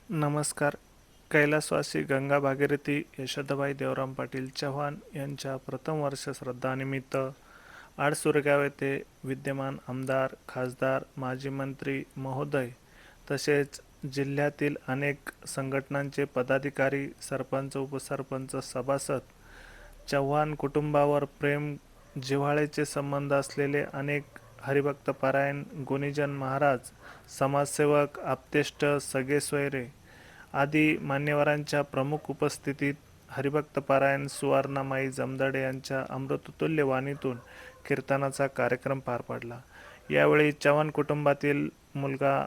नमस्कार. कैलासवासी गंगा भागीरथी यशोदाबाई देवराम पाटील चव्हाण यांच्या प्रथम वर्ष श्राद्धानिमित्त आडसुरगाव येथे विद्यमान आमदार, खासदार, माजी मंत्री महोदय तसेच जिल्ह्यातील अनेक संघटनांचे पदाधिकारी, सरपंच, उपसरपंच, सभासद, चव्हाण कुटुंबावर प्रेम जिव्हाळ्याचे संबंध असलेले अनेक हरिभक्तपरायण गुणीजन महाराज, समाजसेवक, आप्तेष्ट, सगळे सोयरे आदी मान्यवरांच्या प्रमुख उपस्थितीत हरिभक्तपरायण सुवर्णामाई जमदडे यांच्या अमृततुल्य वाणीतून कीर्तनाचा कार्यक्रम पार पडला। यावेळी चव्हाण कुटुंबातील मुलगा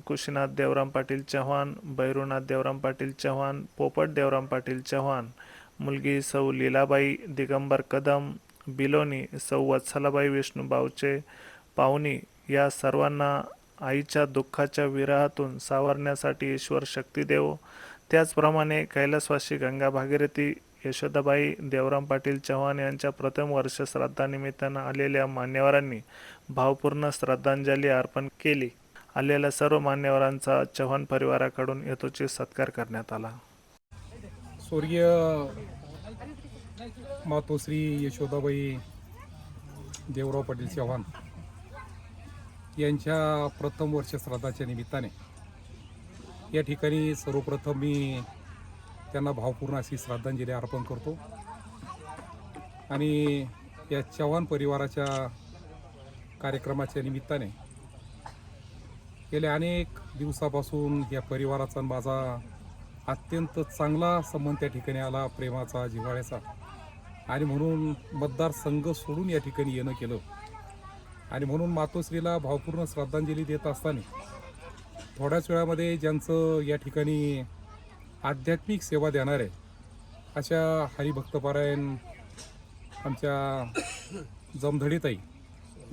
कुशीनाथ देवराम पाटील चव्हाण, भैरूनाथ देवराम पाटील चव्हाण, पोपट देवराम पाटील चव्हाण, मुलगी सौ लीलाबाई दिगंबर कदम बिलोनी, सौ वत्सलाबाई विष्णू बावचे पाहुणी या सर्वांना आईच्या दुःखाच्या विरहातून सावरण्यासाठी ईश्वर शक्ती देवो। त्याचप्रमाणे कैलासवासी गंगा भागीरथी यशोदाबाई देवराम पाटील चव्हाण यांच्या प्रथम वर्ष श्राद्धानिमित्तानं आलेल्या मान्यवरांनी भावपूर्ण श्रद्धांजली अर्पण केली। आलेल्या सर्व मान्यवरांचा चव्हाण परिवाराकडून यथोचित सत्कार करण्यात आला। स्वर्गीय मातोश्री यशोदाबाई देवराव पाटील चव्हाण यांच्या प्रथम वर्ष श्राद्धाच्या निमित्ताने या ठिकाणी सर्वप्रथम मी त्यांना भावपूर्ण अशी श्रद्धांजली अर्पण करतो आणि या चव्हाण परिवाराच्या कार्यक्रमाच्या निमित्ताने गेल्या अनेक दिवसापासून या परिवाराचा माझा अत्यंत चांगला संबंध त्या ठिकाणी आला, प्रेमाचा, जिव्हाळ्याचा, आणि म्हणून मतदारसंघ सोडून या ठिकाणी येणं केलं आणि म्हणून मातोश्रीला भावपूर्ण श्रद्धांजली देत असताना थोड्याच वेळामध्ये ज्यांचं या ठिकाणी आध्यात्मिक सेवा देणार आहे अशा हरिभक्तपरायण आमच्या जमधडीताई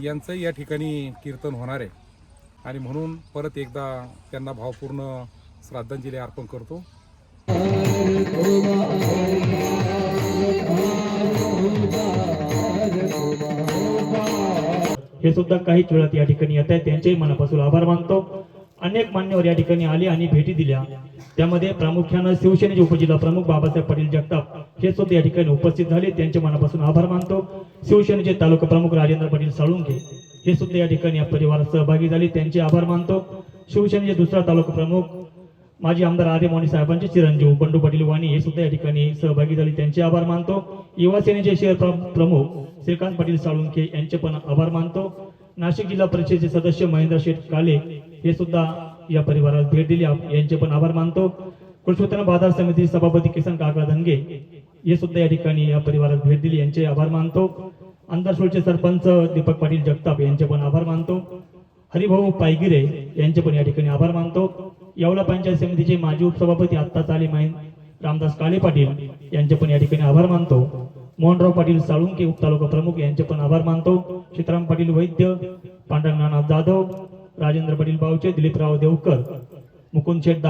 यांचं या ठिकाणी कीर्तन होणार आहे आणि म्हणून परत एकदा त्यांना भावपूर्ण श्रद्धांजली अर्पण करतो। हे सुद्धा काही वेळात या ठिकाणी येत आहेत, त्यांचेही मनापासून आभार मानतो। अनेक मान्यवर या ठिकाणी आले आणि भेटी दिल्या, त्यामध्ये प्रामुख्याने शिवसेनेचे उपजिल्हा प्रमुख बाबासाहेब पाटील जगताप हे सुद्धा या ठिकाणी उपस्थित झाले, त्यांचे मनापासून आभार मानतो। शिवसेनेचे तालुका प्रमुख राजेंद्र पाटील साळुंखे हे सुद्धा या ठिकाणी या परिवारात सहभागी झाले, त्यांचे आभार मानतो। शिवसेनेचे दुसरा तालुका प्रमुख माजी आमदार आर्य मोनी साहेबांचे चिरंजीव बंडू पाटील वाणी हे सुद्धा या ठिकाणी सहभागी झाले, त्यांचे आभार मानतो। युवा सेनेचे शहर प्रमुख श्रीकांत पाटील साळुंखे यांचे पण आभार मानतो। नाशिक जिल्हा परिषदेचे सदस्य महेंद्र शेठ काले हे सुद्धा या परिवाराला भेट दिली, यांचे पण आभार मानतो। कृषी उत्पन्न बाजार समिती सभापती किसन काका धनगे हे सुद्धा या ठिकाणी या परिवाराला भेट दिली, यांचे आभार मानतो। अंधारसूळचे सरपंच दीपक पाटील जगताप यांचे पण आभार मानतो। हरिभाऊ पायगिरे यांचे पण या ठिकाणी आभार मानतो। येवला पंचायत समितीचे माजी उपसभापती आत्ताच आले रामदास काळे पाटील यांचे पण या ठिकाणी आभार मानतो। मोहनराव पाटील साळुंखे उपतालुका प्रमुख यांचे पण आभार मानतो। सीताराम पाटील वैद्य, पांडुरंगनाथ जाधव, राजेंद्र पाटील बावचे, दिलीपराव देवकर, मुकुंद शेठ